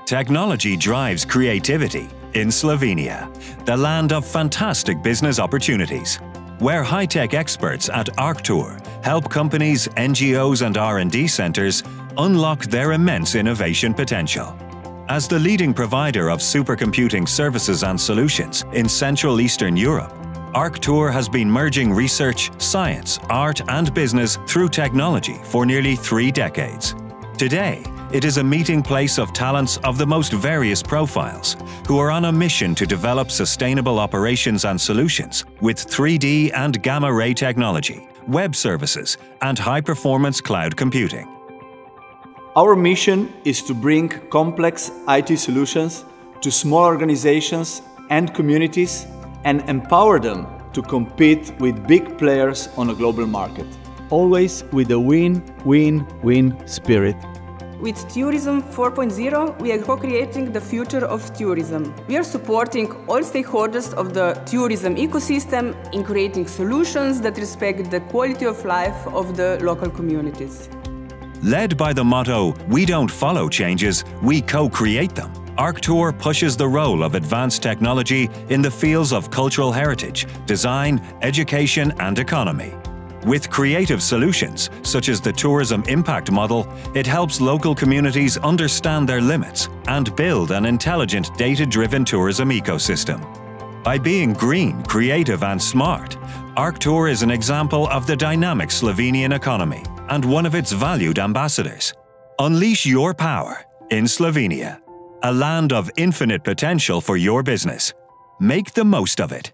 Technology drives creativity in Slovenia, the land of fantastic business opportunities, where high-tech experts at ARCTUR help companies, NGOs and R&D centers unlock their immense innovation potential. As the leading provider of supercomputing services and solutions in Central Eastern Europe, ARCTUR has been merging research, science, art and business through technology for nearly 3 decades. Today, it is a meeting place of talents of the most various profiles who are on a mission to develop sustainable operations and solutions with 3D and gamma-ray technology, web services, and high-performance cloud computing. Our mission is to bring complex IT solutions to small organizations and communities and empower them to compete with big players on a global market. Always with a win-win-win spirit. With Tourism 4.0, we are co-creating the future of tourism. We are supporting all stakeholders of the tourism ecosystem in creating solutions that respect the quality of life of the local communities. Led by the motto, "We don't follow changes, we co-create them," ARCTUR pushes the role of advanced technology in the fields of cultural heritage, design, education and economy. With creative solutions, such as the Tourism Impact Model, it helps local communities understand their limits and build an intelligent, data-driven tourism ecosystem. By being green, creative and smart, ARCTUR is an example of the dynamic Slovenian economy and one of its valued ambassadors. Unleash your power in Slovenia, a land of infinite potential for your business. Make the most of it.